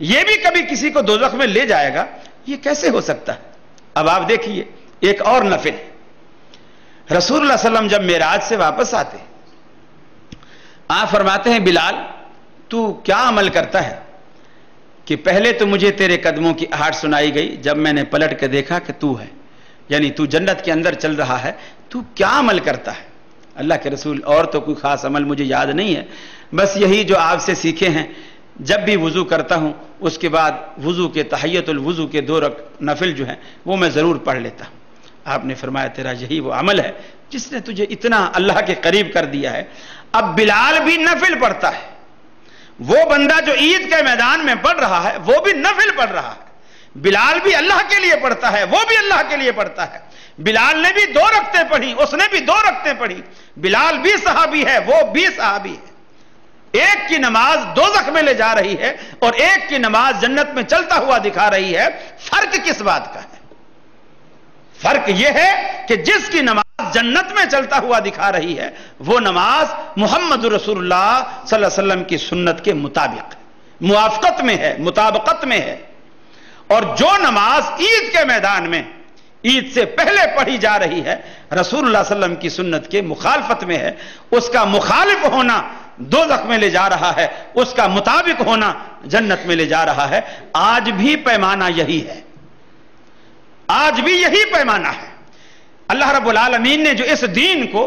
یہ بھی کبھی کسی کو دوزخ میں لے جائے گا، یہ کیسے ہو سکتا ہے؟ اب آپ دیکھیے ایک اور نفل، رسول اللہ صلی اللہ علیہ وسلم جب معراج سے واپس آتے، آپ فرماتے ہیں بلال تو کیا عمل کرتا ہے کہ پہلے تو مجھے تیرے قدموں کی آہٹ سنائی گئی، جب میں نے پلٹ کے دیکھا کہ تو ہے، یعنی تو جنت کے اندر چل رہا ہے، تو کیا عمل کرتا ہے؟ اللہ کے رسول اور تو کوئی خاص عمل مجھے یاد نہیں ہے، بس یہی جو آپ سے سیکھے ہیں، جب بھی وضو کرتا ہوں اس کے بعد وضو کے تحیت الوضو کے 2 نفل جو ہیں وہ میں ضرور پڑھ لیتا ہوں۔ آپ نے فرمایا تیرا یہی وہ عمل ہے جس نے تجھے اتنا اللہ کے قریب کر دیا ہے۔ اب بلال بھی نفل پڑھتا ہے، وہ بندہ جو عید کے میدان میں پڑھ رہا ہے وہ بھی نفل پڑھ رہا ہے، بلال بھی اللہ کے لیے پڑھتا ہے، وہ بھی اللہ کے لیے پڑھتا ہے۔ بلال نے بھی 2 رکعتیں پڑھی، اس نے بھی 2 رکعتیں پڑھی، بلال بھی صحابی ہے، وہ بھی صحابی ہے۔ ایک کی نماز دوزخ میں لے جا رہی ہے اور ایک کی نماز جنت میں چلتا ہوا دکھا رہی ہے، فرق کس بات کا ہے؟ فرق یہ ہے کہ جس کی نماز جنت میں چلتا ہوا دکھا رہی ہے وہ نماز محمد رسول اللہ صلی اللہ علیہ وسلم کی سنت کے مطابق ہے، موافقت میں ہے، مطابقت میں ہے، اور جو نماز عید کے میدان میں عید سے پہلے پڑھی جا رہی ہے رسول اللہ صلی اللہ علیہ وسلم کی سنت کے مخالفت میں ہے، اس کا مخالف ہونا دوزخ میں لے جا رہا ہے، اس کا مطابق ہونا جنت میں لے جا رہا ہے۔ آج بھی پیمانہ یہی ہے، آج بھی یہی پیمانہ ہے۔ اللہ رب العالمین نے جو اس دین کو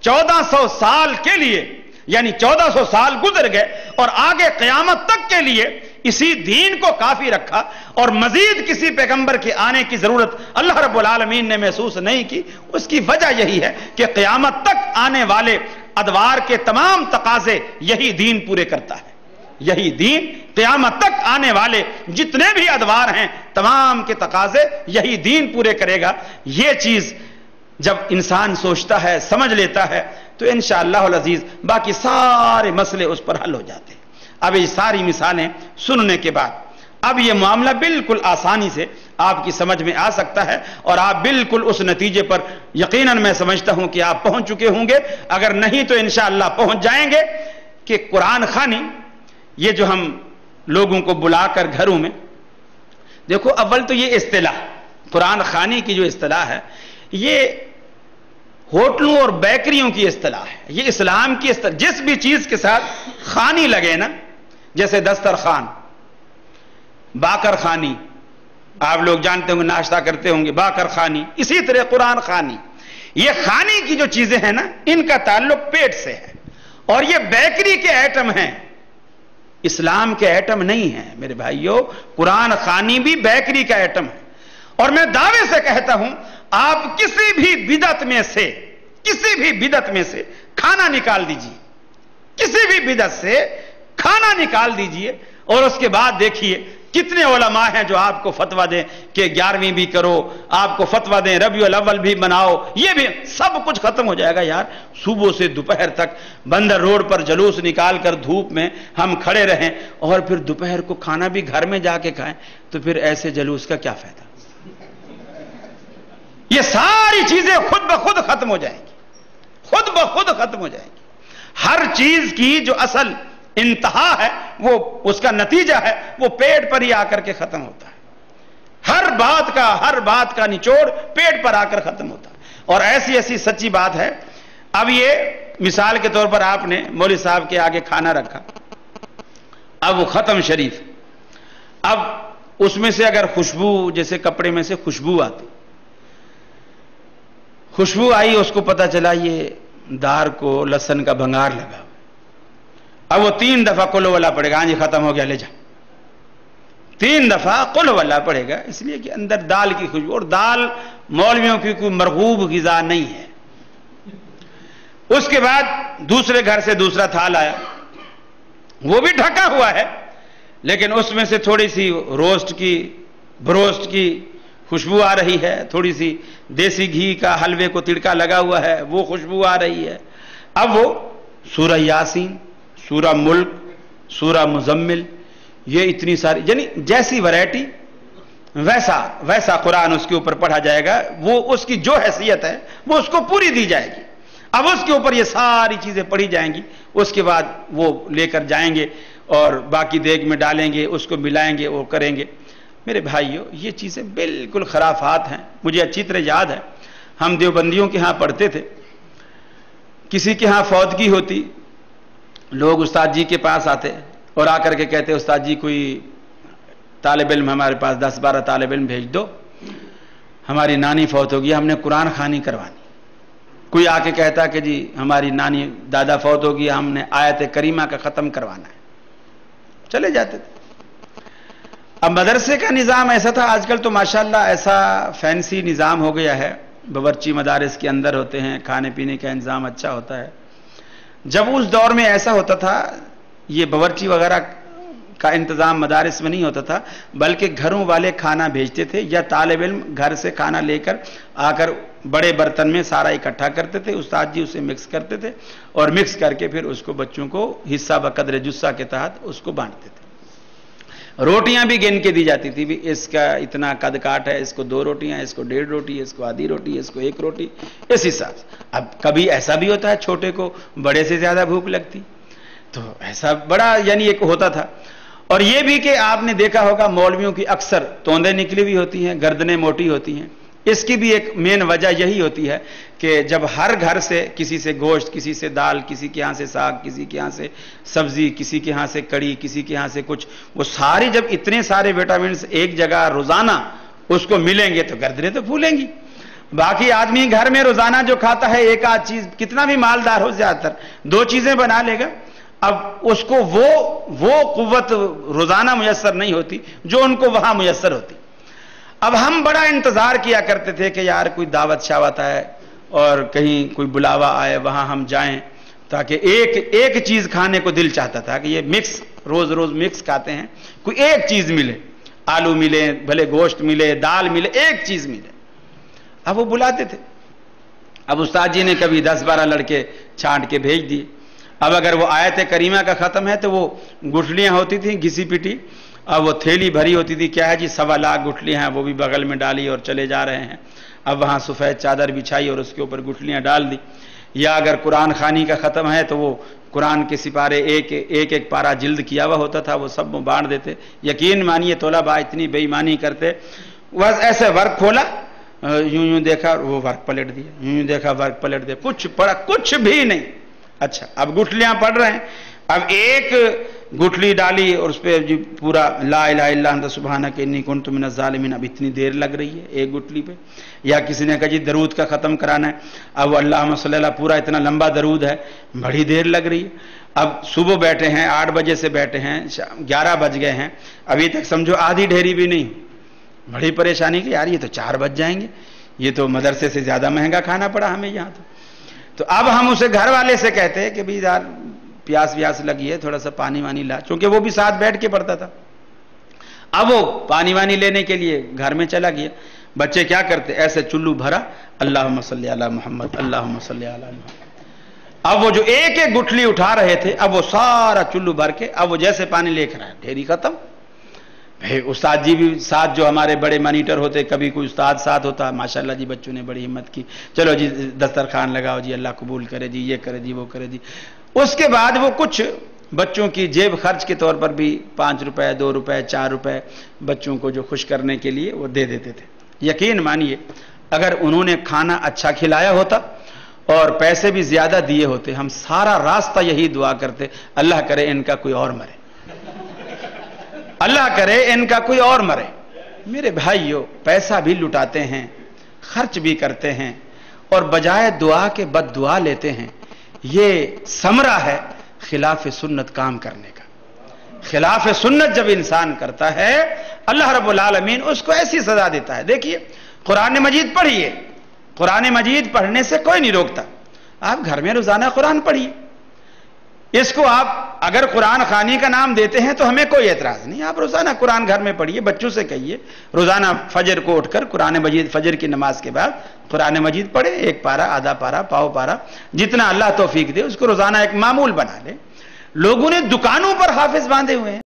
1400 سال کے لیے، یعنی 1400 سال گزر گئے اور آگے قیامت تک کے لیے اسی دین کو کافی رکھا اور مزید کسی پیغمبر کے آنے کی ضرورت اللہ رب العالمین نے محسوس نہیں کی، اس کی وجہ یہی ہے کہ قیامت تک آنے والے ادوار کے تمام تقاضے یہی دین پورے کرتا ہے۔ یہی دین قیامت تک آنے والے جتنے بھی ادوار ہیں تمام کے تقاضے یہی دین پورے کرے گا۔ یہ چیز جب انسان سوچتا ہے، سمجھ لیتا ہے، تو انشاءاللہ العزیز باقی سارے مسئلے اس پر حل ہو جاتے ہیں۔ اب یہ ساری مثالیں سننے کے بعد اب یہ معاملہ بالکل آسانی سے آپ کی سمجھ میں آ سکتا ہے اور آپ بالکل اس نتیجے پر یقیناً میں سمجھتا ہوں کہ آپ پہنچ چکے ہوں گے، اگر نہیں تو انشاءاللہ پہنچ جائیں گے، کہ قرآن خوانی یہ جو ہم لوگوں کو بلا کر گھروں میں، دیکھو اول تو یہ اصطلاح قرآن خوانی کی جو اصطلاح ہے یہ ہوٹلوں اور بیکریوں کی اصطلاح ہے، یہ اسلام کی اصطلاح۔ جس بھی چیز کے ساتھ خوانی لگے نا، جیسے دسترخوان، باقر خوانی، آپ لوگ جانتے ہوں گے، ناشتہ کرتے ہوں گے باقر خوانی، اسی طرح قرآن خوانی، یہ خوانی کی جو چیزیں ہیں نا ان کا تعلق پیٹ سے ہے، اور یہ بیکری کے ایٹم ہیں، اسلام کے ایٹم نہیں ہیں میرے بھائیو۔ قرآن خوانی بھی بیکری کا ایٹم ہے، اور میں دعوے سے کہتا ہوں آپ کسی بھی بدعت میں سے کھانا نکال دیجئے، کسی بھی بدعت سے کھانا نکال دیجئے، اور اس کے بعد دیکھیے کتنے علماء ہیں جو آپ کو فتویٰ دیں کہ 11ویں بھی کرو، آپ کو فتویٰ دیں ربیع الاول بھی بناؤ، یہ بھی سب کچھ ختم ہو جائے گا یار۔ صبح سے دوپہر تک بندر روڈ پر جلوس نکال کر دھوپ میں ہم کھڑے رہیں اور پھر دوپہر کو کھانا بھی گھر میں جا کے کھائیں، تو پھر ایسے جلوس کا کیا فائدہ؟ یہ ساری چیزیں خود بخود ختم ہو جائیں گی، خود بخود ختم ہو جائیں گی۔ ہر چیز کی جو اصل انتہا ہے وہ اس کا نتیجہ ہے وہ پیٹ پر ہی آ کر کے ختم ہوتا ہے۔ ہر بات کا نچوڑ پیٹ پر آ کر ختم ہوتا ہے، اور ایسی سچی بات ہے۔ اب یہ مثال کے طور پر آپ نے مولوی صاحب کے آگے کھانا رکھا، اب وہ ختم شریف، اب اس میں سے اگر خوشبو، جیسے کپڑے میں سے خوشبو آتی، خوشبو آئی، اس کو پتا چلا یہ دار کو لہسن کا بھنگار لگا، اب وہ 3 دفعہ قل واللہ پڑے گا، ہاں جی ختم ہو گیا لے جا، 3 دفعہ قل واللہ پڑے گا، اس لیے کہ اندر دال کی خوشبو، اور دال مولویوں کی کوئی مرغوب غذا نہیں ہے۔ اس کے بعد دوسرے گھر سے دوسرا تھال آیا، وہ بھی ڈھکا ہوا ہے لیکن اس میں سے تھوڑی سی بروسٹ کی خوشبو آ رہی ہے، تھوڑی سی دیسی گھی کا حلوے کو تڑکا لگا ہوا ہے، وہ خوشبو آ رہی ہے۔ اب وہ سورہ یاسین، سورہ ملک، سورہ مزمل، یہ اتنی ساری، یعنی جیسی ویرائٹی ویسا قرآن اس کے اوپر پڑھا جائے گا، وہ اس کی جو حیثیت ہے وہ اس کو پوری دی جائے گی۔ اب اس کے اوپر یہ ساری چیزیں پڑھی جائیں گی، اس کے بعد وہ لے کر جائیں گے اور باقی دیگ میں ڈالیں گے، اس کو ملائیں گے، وہ کریں گے۔ میرے بھائیوں، یہ چیزیں بالکل خرافات ہیں۔ مجھے اچھی طرح یاد ہے، ہم دیوبندیوں کے ہاں پڑھتے تھے، کسی کے ہاں فوتگی ہوتی، لوگ استاد جی کے پاس آتے اور آ کر کے کہتے استاد جی کوئی طالب علم ہمارے پاس 10-12 طالب علم بھیج دو، ہماری نانی فوت ہو گئی، ہم نے قرآن خوانی کروانی۔ کوئی آ کے کہتا کہ جی ہماری نانی دادا فوت ہو گئی، ہم نے آیت کریمہ کا ختم کروانا ہے، چلے جاتے تھے۔ اب مدرسے کا نظام ایسا تھا، آج کل تو ماشاءاللہ ایسا فینسی نظام ہو گیا ہے، باورچی مدارس کے اندر ہوتے ہیں، کھانے پینے کا انتظام اچھا ہوتا ہے۔ جب اس دور میں ایسا ہوتا تھا، یہ باورچی وغیرہ کا انتظام مدارس میں نہیں ہوتا تھا، بلکہ گھروں والے کھانا بھیجتے تھے، یا طالب علم گھر سے کھانا لے کر آ کر بڑے برتن میں سارا اکٹھا کرتے تھے، استاد جی اسے مکس کرتے تھے اور مکس کر کے پھر اس کو بچوں کو حصہ بقدر جسہ کے تحت اس کو بانٹتے تھے۔ روٹیاں بھی گن کے دی جاتی تھی، بھی اس کا اتنا قد کاٹ ہے، اس کو 2 روٹیاں، اس کو 1.5 روٹی، اس کو آدھی روٹی، اس کو 1 روٹی، اس حساب سے۔ اب کبھی ایسا بھی ہوتا ہے چھوٹے کو بڑے سے زیادہ بھوک لگتی، تو ایسا بڑا یعنی ایک ہوتا تھا۔ اور یہ بھی کہ آپ نے دیکھا ہوگا مولویوں کی اکثر توندیں نکلی ہوئی ہوتی ہیں، گردنیں موٹی ہوتی ہیں۔ اس کی بھی ایک مین وجہ یہی ہوتی ہے کہ جب ہر گھر سے کسی سے گوشت، کسی سے دال، کسی کے ہاں سے ساگ، کسی کے ہاں سے سبزی، کسی کے ہاں سے کڑی، کسی کے ہاں سے کچھ، وہ ساری جب اتنے سارے وٹامنز ایک جگہ روزانہ اس کو ملیں گے تو گردنیں تو پھولیں گی۔ باقی آدمی گھر میں روزانہ جو کھاتا ہے ایک آدھ چیز، کتنا بھی مالدار ہو زیادہ تر 2 چیزیں بنا لے گا، اب اس کو وہ قوت روزانہ میسر نہیں ہوتی جو ان کو وہاں میسر ہوتی۔ اب ہم بڑا انتظار کیا کرتے تھے کہ یار کوئی دعوت شاوت آئے اور کہیں کوئی بلاوا آئے، وہاں ہم جائیں، تاکہ ایک چیز کھانے کو دل چاہتا تھا کہ یہ مکس روز روز مکس کھاتے ہیں، کوئی ایک چیز ملے، آلو ملے، بھلے گوشت ملے، دال ملے، ایک چیز ملے۔ اب وہ بلاتے تھے، اب استاد جی نے کبھی 10-12 لڑکے چھانٹ کے بھیج دیے۔ اب اگر وہ آیت کریمہ کا ختم ہے تو وہ گٹھلیاں ہوتی تھیں گھسی پٹی، اب وہ تھیلی بھری ہوتی تھی، کیا ہے جی 1.25 لاکھ گٹھلیاں ہیں، وہ بھی بغل میں ڈالی اور چلے جا رہے ہیں۔ اب وہاں سفید چادر بچھائی اور اس کے اوپر گٹھلیاں ڈال دی۔ یا اگر قرآن خوانی کا ختم ہے تو وہ قرآن کے سپارے ایک پارا جلد کیا ہوا ہوتا تھا، وہ سب میں بانٹ دیتے۔ یقین مانیے طلباء اتنی بے ایمانی کرتے، بس ایسے ورق کھولا، یوں دیکھا وہ ورق پلٹ دیا، یوں دیکھا ورق پلٹ دیا، کچھ پڑا کچھ بھی نہیں۔ اچھا اب گٹھلیاں پڑھ رہے ہیں، اب ایک گٹھلی ڈالی اور اس پہ پورا لا الہ الا انت سبحانک انی کنت من الظالمین، اب اتنی دیر لگ رہی ہے ایک گٹھلی پہ۔ یا کسی نے کہا جی درود کا ختم کرانا ہے، اب اللہم صلی اللہ پورا اتنا لمبا درود ہے، بڑی دیر لگ رہی ہے۔ اب صبح بیٹھے ہیں 8 بجے سے بیٹھے ہیں، 11 بج گئے ہیں، ابھی تک سمجھو آدھی ڈھیری بھی نہیں۔ بڑی پریشانی کہ یار یہ تو 4 بج جائیں گے، یہ تو مدرسے سے زیادہ مہنگا کھانا پڑا ہمیں یہاں تو اب ہم اسے گھر والے سے کہتے ہیں کہ بھی یار پیاس ویاس لگی ہے، تھوڑا سا پانی وانی لا، چونکہ وہ بھی ساتھ بیٹھ کے پڑھتا تھا۔ اب وہ پانی وانی لینے کے لیے گھر میں چلا گیا۔ بچے کیا کرتے، ایسے چلو بھرا، اللہم صلی علی محمد، اللہم صلی علی محمد۔ اب وہ جو ایک گٹھلی اٹھا رہے تھے، اب وہ سارا چلو بھر کے اب وہ جیسے پانی لے کر آئے، ڈھیری ختم۔ استاد جی بھی ساتھ، جو ہمارے بڑے مانیٹر ہوتے، کبھی کوئی استاد ساتھ ہوتا، ماشاءاللہ جی بچوں نے بڑی ہمت کی، چلو جی دسترخوان لگاؤ جی، اللہ قبول کرے جی، یہ کرے جی، وہ کرے جی۔ اس کے بعد وہ کچھ بچوں کی جیب خرچ کے طور پر بھی 5 روپے 2 روپے 4 روپے بچوں کو جو خوش کرنے کے لیے وہ دے دیتے تھے۔ یقین مانیے اگر انہوں نے کھانا اچھا کھلایا ہوتا اور پیسے بھی زیادہ دیے ہوتے، ہم سارا راستہ یہی دعا کرتے، اللہ کرے ان کا کوئی اور مرے، اللہ کرے ان کا کوئی اور مرے۔ میرے بھائیو، پیسہ بھی لٹاتے ہیں، خرچ بھی کرتے ہیں، اور بجائے دعا کے بد دعا لیتے ہیں۔ یہ ثمرہ ہے خلاف سنت کام کرنے کا۔ خلاف سنت جب انسان کرتا ہے، اللہ رب العالمین اس کو ایسی سزا دیتا ہے۔ دیکھیے قرآن مجید پڑھیے، قرآن مجید پڑھنے سے کوئی نہیں روکتا، آپ گھر میں روزانہ قرآن پڑھیے۔ اس کو آپ اگر قرآن خوانی کا نام دیتے ہیں تو ہمیں کوئی اعتراض نہیں، آپ روزانہ قرآن گھر میں پڑھیے، بچوں سے کہیے روزانہ فجر کو اٹھ کر قرآن مجید، فجر کی نماز کے بعد قرآن مجید پڑھے، 1 پارہ، آدھا پارہ، پاؤ پارہ، جتنا اللہ توفیق دے اس کو روزانہ ایک معمول بنا لے۔ لوگوں نے دکانوں پر حافظ باندھے ہوئے ہیں۔